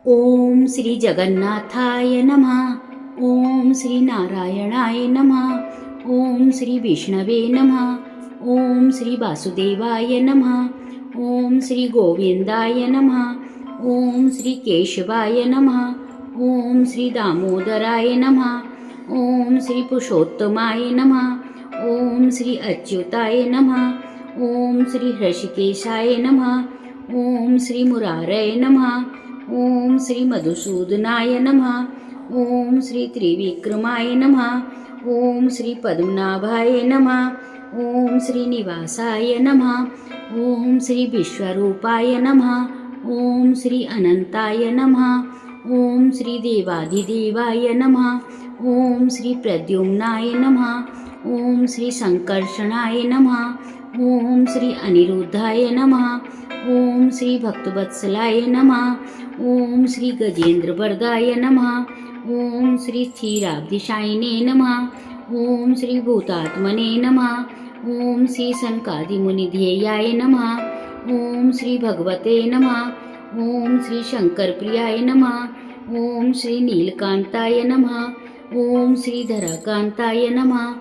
ओम श्री जगन्नाथाय नमः. ओम श्री नारायणाय नमः. ओम श्री विष्णवे नमः. ओम श्री वासुदेवाय नमः. ओम श्री गोविंदाय नमः. ओम श्री केशवाय नमः. ओम श्री दामोदराय नमः. ओम श्री पुरुषोत्तमाय नमः. ओम श्री अच्युताय नमः. ओम श्री हृषिकेशाय नमः. ओम श्री मुरारये नमः. ओम श्री मधुसूदनाय नमः. ओम श्री त्रिविक्रमाय नमः. ओम श्री पद्मनाभाय नमः. ओम श्री निवासाय नमः. ओम श्री विश्वरूपाय नमः. ओम श्री अनंताय नमः. ओम श्री देवाधिदेवाय नमः. ओम श्री प्रद्युम्नाय नमः. ओम श्री संकर्षणाय नमः. ओम श्री अनिरुद्धाय नमः. ओम श्री भक्तवत्सलाय नमः. ओम श्री गजेंद्रवरदाय नमः. ओम श्री क्षीराब्धिशायिने नमः. ओम श्री भूतात्मने नमः. ओम श्री सनकादिमुनिध्येयाय नमः. ओम श्री भगवते नमः. ओम श्री शंकरप्रियाय नमः. ओम श्री नीलकांताय नमः. ओम श्री धराकांताय नमः.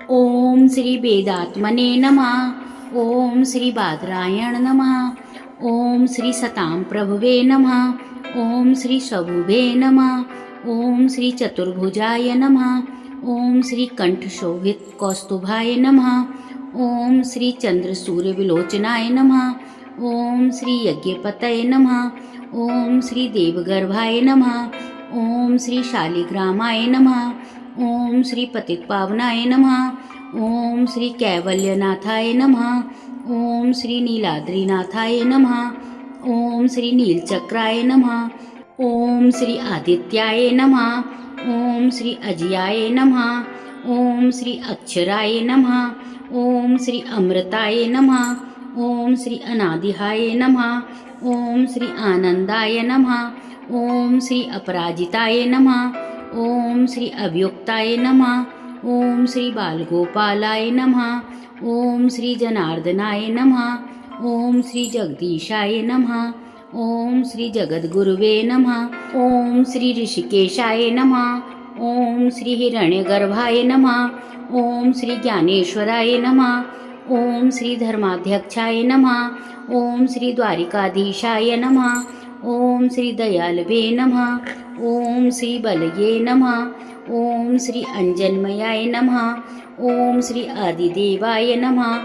ओम श्री वेदात्मने नमः. ओम श्री बादरायण नमः. ओम श्री सतां प्रभवे नमः. ओम श्री शभुभे नमः. ओम श्री चतुर्भुजाय नमः. ओम श्री कंठशोभित कौस्तुभाय नमः. ओम श्री चंद्रसूर्य विलोचनाय नमः. ओम श्री यज्ञपतये नमः. ओम श्री देवगर्भाय नमः. ओम श्री शालिग्रामाय नमः. ओम श्री पतितपावनाय नमः. ओम श्री कैवल्यनाथाय नमः. ओम श्री नीलाद्रीनाथाय नमः. ओम श्री नीलचक्राय नमः. ओम श्री आदित्याय नमः. ओम श्री अजियाय नमः. ओम श्री अक्षराय नमः. ओम श्री अमृताय नमः. ओम श्री अनादिहाय नमः. ओम श्री आनंदाय नमः. ओम श्री अपराजिताय नमः. ओम श्री अभियुक्ताय नमः. ओम श्री बालगोपालाय नमः. ओम श्री जनार्दनाय नमः. ओम श्री जगदीशाय नमः. ओम श्री जगद्गुरुवे नमः. ओम श्री ऋषिकेशाय नमः. ओम श्री हिरण्यगर्भाय नमः. ओम श्री ज्ञानेश्वराय नमः. ओम श्री धर्माध्यक्षाय नमः. ओम श्री द्वारिकाधीशाय नमः. ओम श्री दयालवे नमः. ओम श्री बलये नमः. ओम श्री अंजन्मयाय नमः. ओम श्री आदिदेवाय नमः.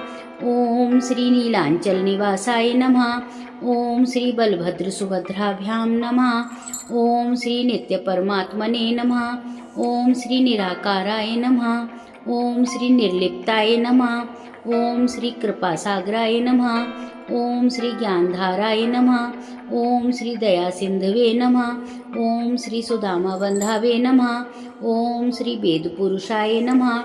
ओम श्री नीलांचल निवासाय नमः. ओम श्री बलभद्र सुभद्राभ्यां नमः. ओम श्री नित्य परमात्मने नमः. ओम श्री निराकाराय नमः. ओम श्री निर्लिप्ताय नमः. ओम श्री कृपासागराय नमः. ओम श्री ज्ञानधाराय नमः. ओम श्री दयासिंधवे नमः. ओम श्री सुदामाबंधावे नमः. ओम श्री वेदपुरुषाय नमः.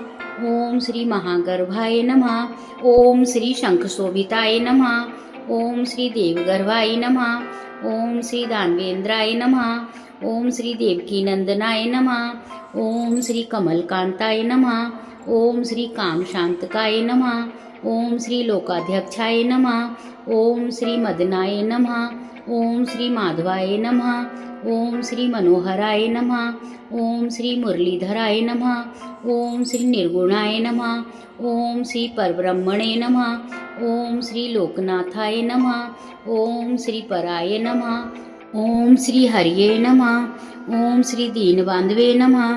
ओम श्री महागर्भाय नमः. ओम श्री शंखशोभिताय नमः. ओम श्री देवगर्भाय नमः. ओम श्री दानवेंद्राय नमः. ओम श्री देवकीनंदनाय नमः. ओम श्री कमलकांताय नमः. ओम श्री कामशांतकाय नमः. ओम श्री लोकाध्यक्षाय नमः. ओम श्री मदनाय नमः. ओम श्री माधवाय नमः. ओम श्री मनोहराय नमः. ओम श्री मुरलीधराय नमः. ओम श्री निर्गुणाय नमः. ओम श्री परब्रह्मणे नमः. ओम श्री लोकनाथाय नमः. ओम श्री पराय नमः. ओम श्री हरिये नमः. ओम श्री दीनबांधवे नमः.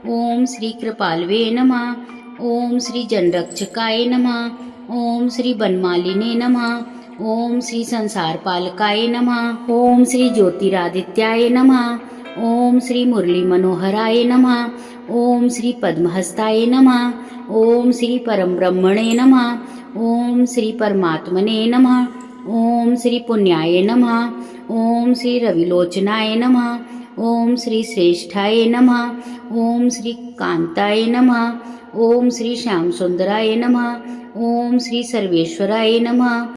ओम श्री कृपालवे नमः. ओम श्री जनरक्षकाय नमः. ओम श्री बनमालिने नमः. ओम श्री संसारपालकाय नमः. ओम श्री ज्योतिरादित्याय नमः. ओम श्री मुरली मनोहराय नमः. ओम श्री पद्महस्ताय नमः. ओम श्री परमब्रह्मणे नमः. ओम श्री परमात्मने नमः. ओम श्री पुण्याय नमः. ओम श्री रविलोचनाय नमः. ओम श्री श्रेष्ठाय नमः. ओम श्री कांताय नमः. ओम श्री श्यामसुंदराय नमः. ओम श्री सर्वेश्वराय नमः.